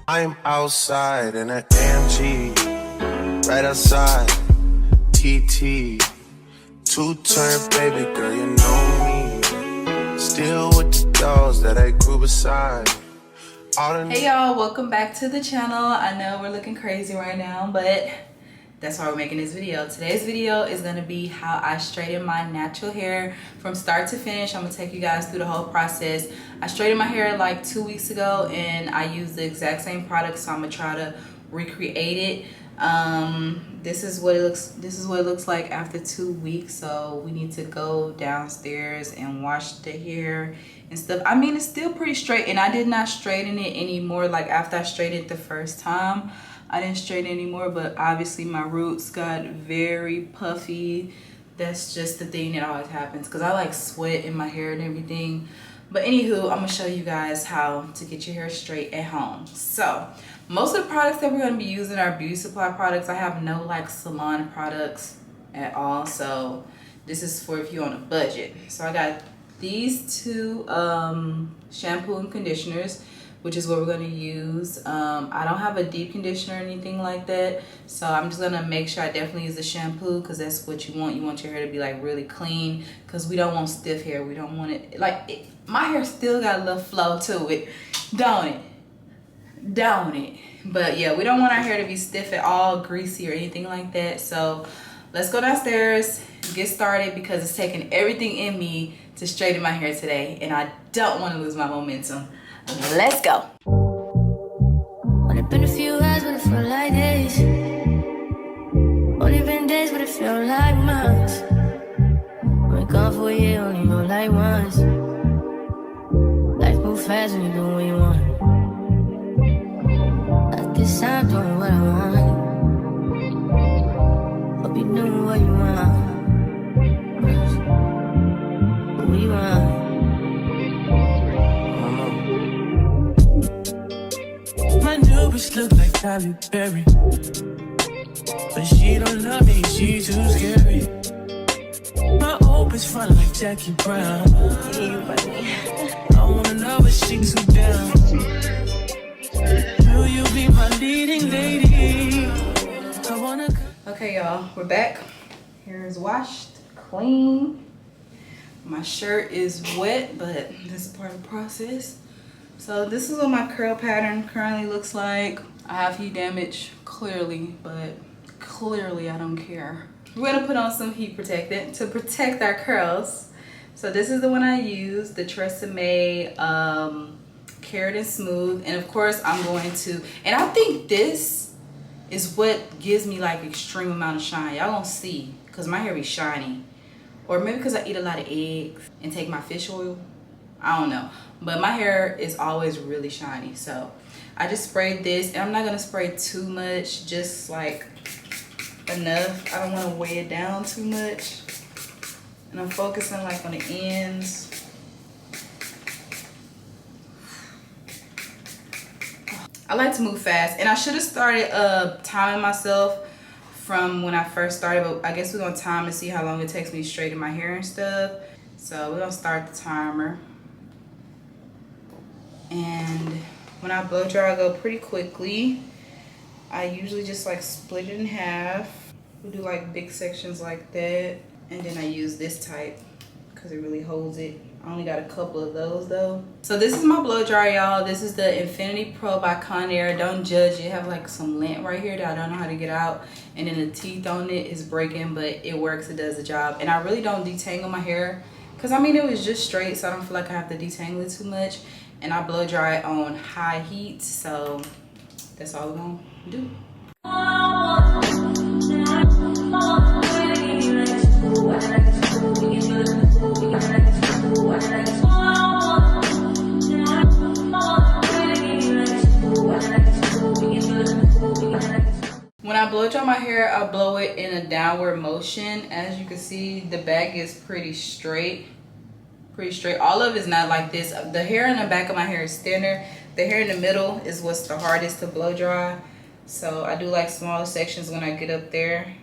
I'm outside in an AMG, right outside, TT. Two-turn baby girl, you know me. Still with the dolls that I grew beside. Hey y'all, welcome back to the channel. I know we're looking crazy right now, but that's why we're making this video. Today's video is going to be how I straighten my natural hair from start to finish. I'm going to take you guys through the whole process. I straightened my hair like 2 weeks ago and I used the exact same product, so I'm going to try to recreate it. This is what it looks like after 2 weeks. So we need to go downstairs and wash the hair and stuff. I mean, it's still pretty straight, and I did not straighten it anymore. Like after I straightened it the first time, I didn't straighten anymore, but obviously my roots got very puffy. That's just the thing that always happens because I like sweat in my hair and everything. But anywho, I'm gonna show you guys how to get your hair straight at home. So most of the products that we're gonna be using are beauty supply products. I have no like salon products at all, so this is for if you're on a budget. So I got these two shampoo and conditioners, which is what we're gonna use. I don't have a deep conditioner or anything like that, so I'm just gonna make sure I definitely use the shampoo because that's what you want. You want your hair to be like really clean because we don't want stiff hair. We don't want it like my hair still got a little flow to it, don't it? But yeah, we don't want our hair to be stiff at all, greasy or anything like that. So let's go downstairs, get started, because it's taking everything in me to straighten my hair today and I don't want to lose my momentum. Let's go. Only been a few hours, but it felt like days. Only been days, but it felt like months. Been gone for a year, only go like once. Life move fast when you do what you want. At this time, doing what I want. Hope you doing what you want. What you want. My new bitch look like Tyler Perry, but she don't love me, she too scary. My old bitch front like Jackie Brown. I wanna know if she too down. Will you be my leading lady? I wanna. Okay y'all, we're back. Hair is washed, clean. My shirt is wet, but this is part of the process. So this is what my curl pattern currently looks like. I have heat damage, clearly, but clearly I don't care. We're gonna put on some heat protectant to protect our curls. So this is the one I use, the Tresemme Keratin Smooth. And of course I'm going to, and I think this is what gives me like extreme amount of shine. Y'all gonna see, cause my hair be shiny. Or maybe because I eat a lot of eggs and take my fish oil. I don't know, but my hair is always really shiny. So I just sprayed this, and I'm not gonna spray too much, just like enough. I don't want to weigh it down too much, and I'm focusing like on the ends. I like to move fast, and I should have started timing myself from when I first started, but I guess we're gonna time to see how long it takes me to straighten my hair and stuff. So we're gonna start the timer. And when I blow dry, I go pretty quickly. I usually just like split it in half. We do like big sections like that. And then I use this type because it really holds it. I only got a couple of those though. So this is my blow dry, y'all. This is the Infinity Pro by Conair. Don't judge it. Have like some lint right here that I don't know how to get out. And then the teeth on it is breaking, but it works. It does the job. And I really don't detangle my hair because I mean it was just straight, so I don't feel like I have to detangle it too much. And I blow dry it on high heat, so that's all we're gonna do. When I blow dry my hair, I blow it in a downward motion. As you can see, the back is pretty straight. All of it is not like this. The hair in the back of my hair is thinner. The hair in the middle is what's the hardest to blow dry. So I do like smaller sections when I get up there.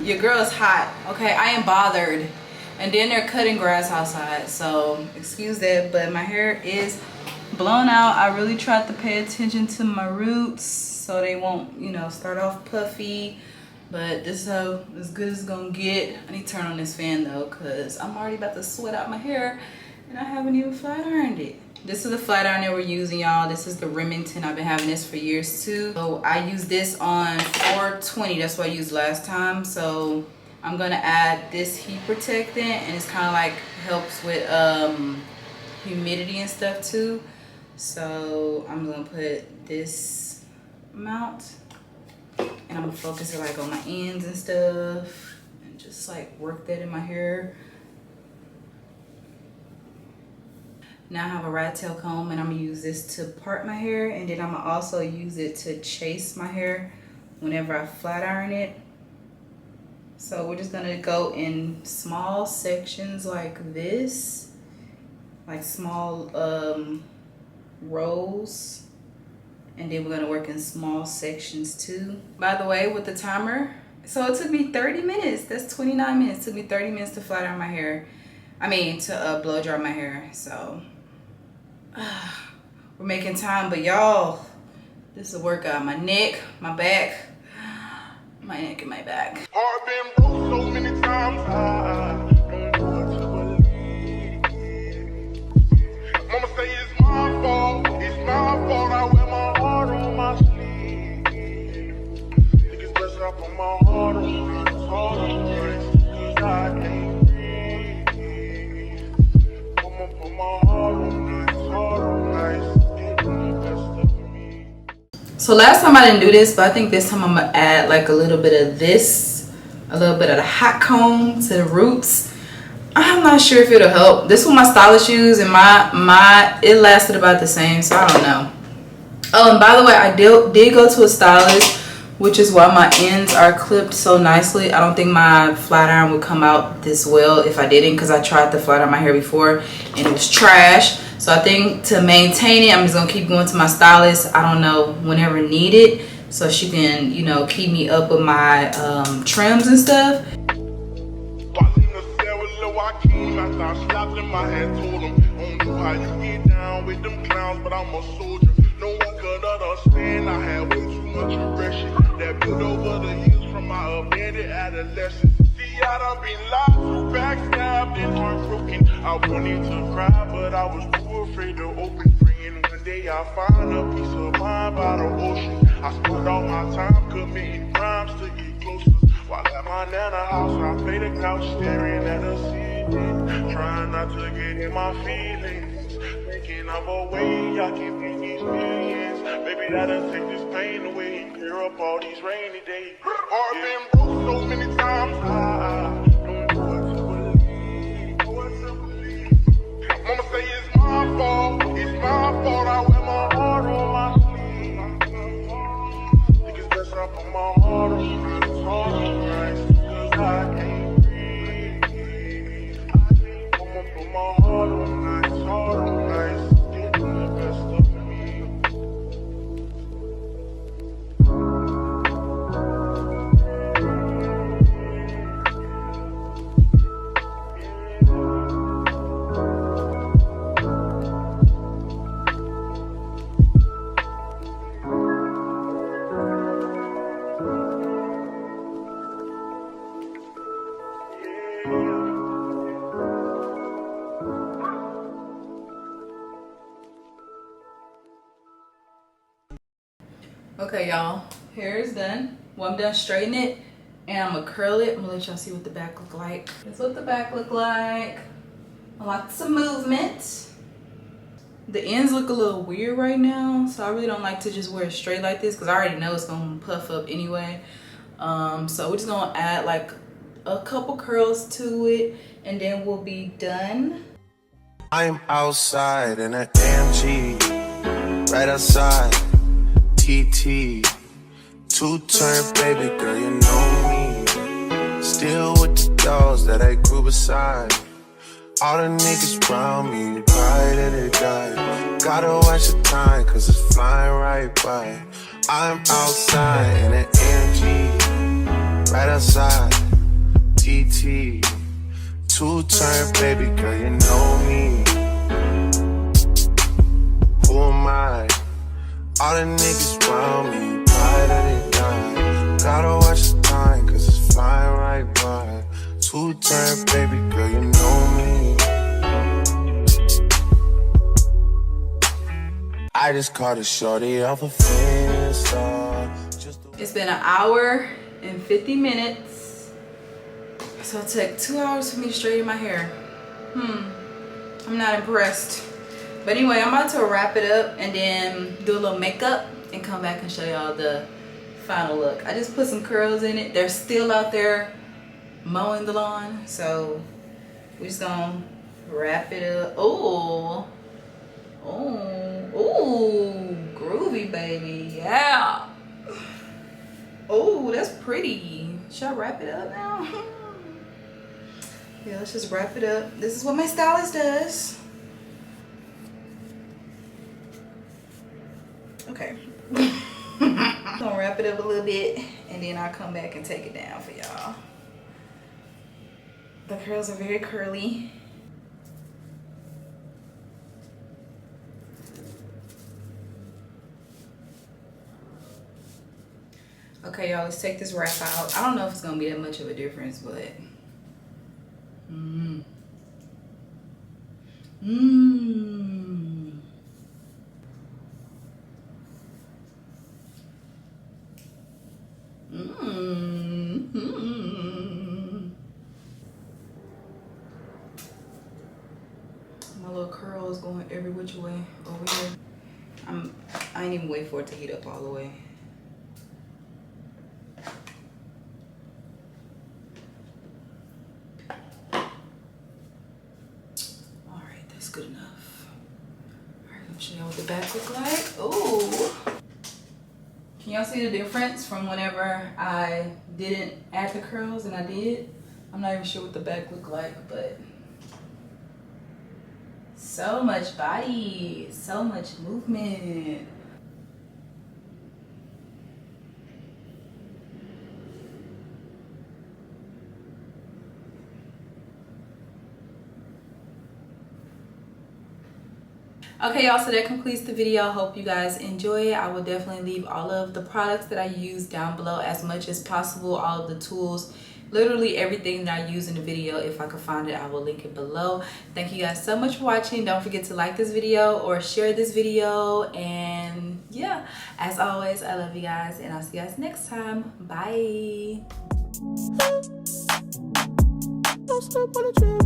Your girl's hot, okay? I am bothered. And then they're cutting grass outside, so excuse that, but my hair is blown out. I really tried to pay attention to my roots so they won't, you know, start off puffy, but this is how as good as it's gonna get. I need to turn on this fan though, because I'm already about to sweat out my hair and I haven't even flat ironed it. This is the flat iron that we're using, y'all. This is the Remington. I've been having this for years too. So I used this on 420. That's what I used last time. So I'm gonna add this heat protectant, and it's kind of like helps with humidity and stuff too. So I'm gonna put this amount, and I'm gonna focus it like on my ends and stuff, and just like work that in my hair. Now I have a rat tail comb, and I'm gonna use this to part my hair, and then I'm gonna also use it to chase my hair whenever I flat iron it. So we're just gonna go in small sections like this, like small rows, and then we're gonna work in small sections too. By the way, with the timer, so it took me 30 minutes. That's 29 minutes. It took me 30 minutes to flat iron my hair. I mean, to blow dry my hair. So we're making time, but y'all, this is a workout. My neck, my back, my neck and my back. Heart been broke so many times, I don't know what to believe. Mama say it's my fault, it's my fault. I wear my heart on my sleeve. Think it's best I put my heart on this, heart on this, 'cause I can't breathe. I'ma put my heart on this, heart on this, get the best of me. So last time I didn't do this, but I think this time I'm gonna add like a little bit of this, a little bit of the hot comb to the roots. I'm not sure if it'll help. This one my stylist used, and it lasted about the same, so I don't know. Oh, and by the way, I did go to a stylist, which is why my ends are clipped so nicely. I don't think my flat iron would come out this well if I didn't, because I tried to flat iron my hair before and it was trash. So I think to maintain it, I'm just gonna keep going to my stylist, I don't know, whenever needed, so she can, you know, keep me up with my trims and stuff. While in the cell with Lil Joaquin, after I slapped him, I had told him, I don't know how you get down with them clowns, but I'm a soldier. No one could understand, I had way too much aggression that built over the years from my abandoned adolescence. See, I done been lied to, backstabbed and heartbroken. I wanted to cry, but I was too afraid to open. Praying one day I'll find a peace of mind by the ocean. I spent all my time committing crimes to get closer. While at my nana house, I play the couch, staring at the ceiling, trying not to get in my feelings, thinking of a way I can make these millions. Maybe that'll take this pain away and clear up all these rainy days. Heart been broke so many times, I don't know what to believe. Mama say it's my fault, it's my fault. I wear my heart on my sleeve. Think it's best I put my heart on this, heart on this, 'cause I can't breathe. I'ma put my heart on this, heart on this, getting the best of me. Okay, y'all, hair is done. Well, I'm done straightening it, and I'm gonna curl it. I'm gonna let y'all see what the back look like. That's what the back look like. Lots of movement. The ends look a little weird right now, so I really don't like to just wear it straight like this, because I already know it's gonna puff up anyway. So we're just gonna add like a couple curls to it, and then we'll be done. I'm outside in an AMG, right outside, TT, two-turn baby girl, you know me. Still with the dogs that I grew beside. All the niggas around me, cry that they die. Gotta watch the time, cause it's flying right by. I'm outside in an AMG, right outside, TT. Two-turn, baby girl, you know me. Who am I? All the niggas round me, pride of they die. Gotta watch the time, cause it's flying right by. Two-turn, baby girl, you know me. I just caught a shorty off a Finsta. It's been an hour and 50 minutes. So it took 2 hours for me to straighten my hair. I'm not impressed. But anyway, I'm about to wrap it up and then do a little makeup and come back and show y'all the final look. I just put some curls in it. They're still out there mowing the lawn. So we're just gonna wrap it up. Oh, groovy, baby. Yeah. Oh, that's pretty. Should I wrap it up now? Yeah, let's just wrap it up. This is what my stylist does. Okay. I'm gonna wrap it up a little bit and then I'll come back and take it down for y'all. The curls are very curly. Okay, y'all, let's take this wrap out. I don't know if it's gonna be that much of a difference, but my little curl is going every which way over here. I ain't even wait for it to heat up all the way. Alright, that's good enough. Alright, let me show y'all what the back look like. Oh, can y'all see the difference from whenever I didn't add the curls and I did? I'm not even sure what the back looked like, but so much body, so much movement. Okay, y'all, so that completes the video. I hope you guys enjoy it. I will definitely leave all of the products that I use down below as much as possible, all of the tools, literally everything that I use in the video. If I can find it, I will link it below. Thank you guys so much for watching. Don't forget to like this video or share this video. And yeah, as always, I love you guys and I'll see you guys next time. Bye. Don't stop on a trip.